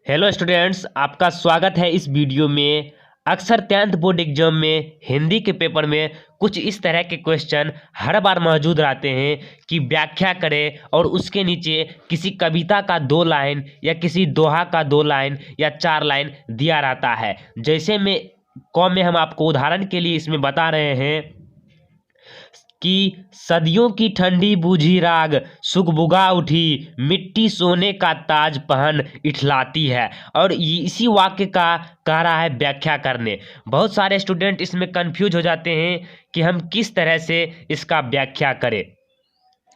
Hello students, आपका स्वागत है इस वीडियो में। अक्सर 10th बोर्ड एग्जाम में हिंदी के पेपर में कुछ इस तरह के क्वेश्चन हर बार मौजूद रहते हैं कि व्याख्या करें और उसके नीचे किसी कविता का 2 लाइन या किसी दोहा का 2 लाइन या 4 लाइन दिया रहता है। जैसे में हम आपको उदाहरण के लिए इसमें बता रहे हैं कि सदियों की ठंडी बूझी राग सुगबुगा उठी, मिट्टी सोने का ताज पहन इठलाती है। और इसी वाक्य का कह रहा है व्याख्या करने। बहुत सारे स्टूडेंट इसमें कंफ्यूज हो जाते हैं कि हम किस तरह से इसका व्याख्या करें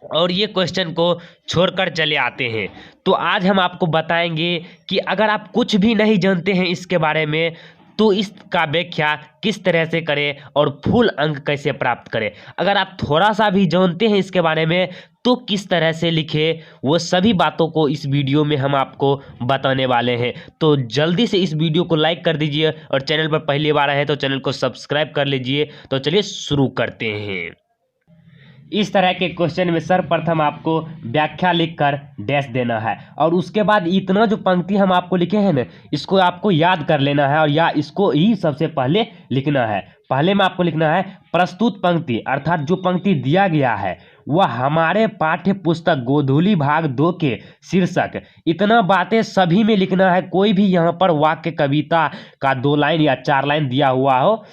और ये क्वेश्चन को छोड़कर चले आते हैं। तो आज हम आपको बताएंगे कि अगर आप कुछ भी नहीं जानते हैं इसके बारे में तो इसका व्याख्या किस तरह से करें और फुल अंक कैसे प्राप्त करें। अगर आप थोड़ा सा भी जानते हैं इसके बारे में तो किस तरह से लिखें, वो सभी बातों को इस वीडियो में हम आपको बताने वाले हैं। तो जल्दी से इस वीडियो को लाइक कर दीजिए और चैनल पर पहली बार आए हैं तो चैनल को सब्सक्राइब कर लीजिए। तो चलिए शुरू करते हैं। इस तरह के क्वेश्चन में सर्वप्रथम आपको व्याख्या लिखकर डैश देना है और उसके बाद इतना जो पंक्ति हम आपको लिखे हैं ना, इसको आपको याद कर लेना है और या इसको ही सबसे पहले लिखना है। पहले में आपको लिखना है प्रस्तुत पंक्ति, अर्थात जो पंक्ति दिया गया है वह हमारे पाठ्य पुस्तक गोधूली भाग 2 के शीर्षक। इतना बातें सभी में लिखना है। कोई भी यहाँ पर वाक्य कविता का 2 लाइन या 4 लाइन दिया हुआ हो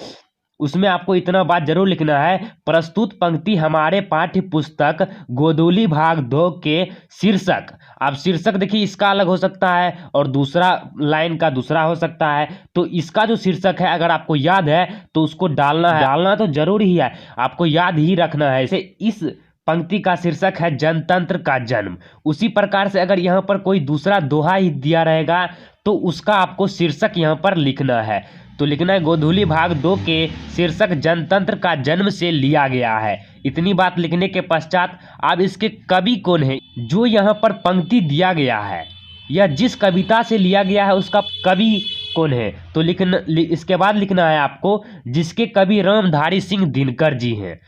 उसमें आपको इतना बात जरूर लिखना है, प्रस्तुत पंक्ति हमारे पाठ्य पुस्तक गोधूली भाग 2 के शीर्षक। अब शीर्षक देखिए इसका अलग हो सकता है और दूसरा लाइन का दूसरा हो सकता है। तो इसका जो शीर्षक है अगर आपको याद है तो उसको डालना तो जरूरी ही है, आपको याद ही रखना है। जैसे इस पंक्ति का शीर्षक है जनतंत्र का जन्म, उसी प्रकार से अगर यहाँ पर कोई दूसरा दोहा ही दिया रहेगा तो उसका आपको शीर्षक यहाँ पर लिखना है। तो लिखना है गोधूली भाग 2 के शीर्षक जनतंत्र का जन्म से लिया गया है। इतनी बात लिखने के पश्चात अब इसके कवि कौन है, जो यहाँ पर पंक्ति दिया गया है या जिस कविता से लिया गया है उसका कवि कौन है। तो इसके बाद लिखना है आपको जिसके कवि रामधारी सिंह दिनकर जी हैं।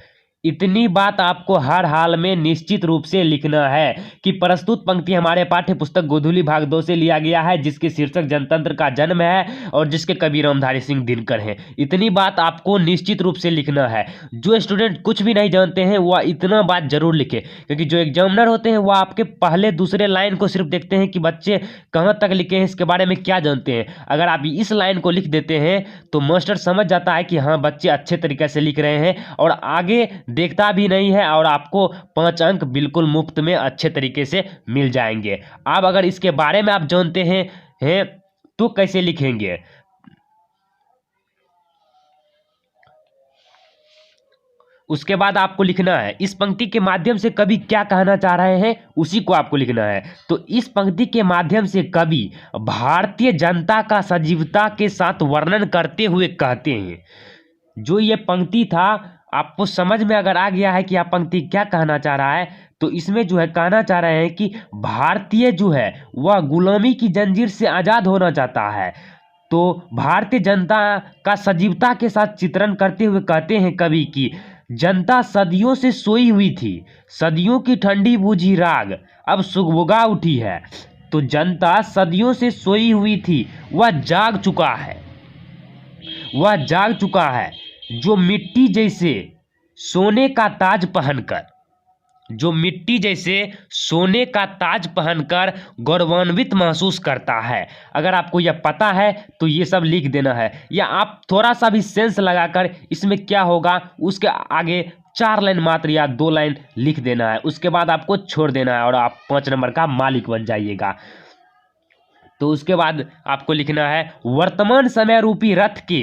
इतनी बात आपको हर हाल में निश्चित रूप से लिखना है कि प्रस्तुत पंक्ति हमारे पाठ्य पुस्तक गोधूली भाग 2 से लिया गया है, जिसके शीर्षक जनतंत्र का जन्म है और जिसके कवि रामधारी सिंह दिनकर हैं। इतनी बात आपको निश्चित रूप से लिखना है। जो स्टूडेंट कुछ भी नहीं जानते हैं वह इतना बात जरूर लिखे, क्योंकि जो एग्जामिनर होते हैं वह आपके पहले दूसरे लाइन को सिर्फ देखते हैं कि बच्चे कहाँ तक लिखे हैं, इसके बारे में क्या जानते हैं। अगर आप इस लाइन को लिख देते हैं तो मास्टर समझ जाता है कि हाँ बच्चे अच्छे तरीके से लिख रहे हैं और आगे देखता भी नहीं है और आपको 5 अंक बिल्कुल मुफ्त में अच्छे तरीके से मिल जाएंगे। अब अगर इसके बारे में आप जानते हैं तो कैसे लिखेंगे। उसके बाद आपको लिखना है इस पंक्ति के माध्यम से कवि क्या कहना चाह रहे हैं, उसी को आपको लिखना है। तो इस पंक्ति के माध्यम से कवि भारतीय जनता का सजीवता के साथ वर्णन करते हुए कहते हैं। जो ये पंक्ति था आपको समझ में अगर आ गया है कि आप पंक्ति क्या कहना चाह रहा है, तो इसमें जो है कहना चाह रहे हैं कि भारतीय जो है वह गुलामी की जंजीर से आज़ाद होना चाहता है। तो भारतीय जनता का सजीवता के साथ चित्रण करते हुए कहते हैं कवि की जनता सदियों से सोई हुई थी, सदियों की ठंडी बूझी राग अब सुगबुगा उठी है। तो जनता सदियों से सोई हुई थी, वह जाग चुका है, जो मिट्टी जैसे सोने का ताज पहनकर गौरवान्वित महसूस करता है। अगर आपको यह पता है तो ये सब लिख देना है, या आप थोड़ा सा भी सेंस लगाकर इसमें क्या होगा उसके आगे 4 लाइन मात्र या 2 लाइन लिख देना है। उसके बाद आपको छोड़ देना है और आप 5 नंबर का मालिक बन जाइएगा। तो उसके बाद आपको लिखना है वर्तमान समय रूपी रथ के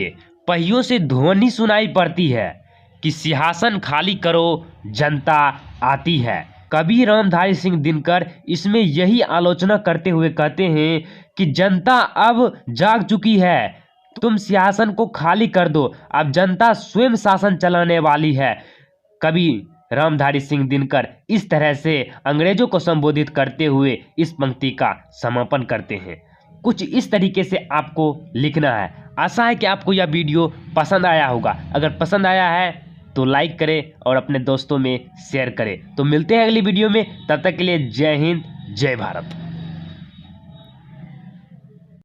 पहियों से ध्वनि सुनाई पड़ती है कि सिंहासन खाली करो जनता आती है। कवि रामधारी सिंह दिनकर इसमें यही आलोचना करते हुए कहते हैं कि जनता अब जाग चुकी है, तुम सिंहासन को खाली कर दो, अब जनता स्वयं शासन चलाने वाली है। कवि रामधारी सिंह दिनकर इस तरह से अंग्रेजों को संबोधित करते हुए इस पंक्ति का समापन करते हैं। कुछ इस तरीके से आपको लिखना है। आशा है कि आपको यह वीडियो पसंद आया होगा। अगर पसंद आया है तो लाइक करें और अपने दोस्तों में शेयर करें। तो मिलते हैं अगली वीडियो में, तब तक के लिए जय हिंद जय भारत।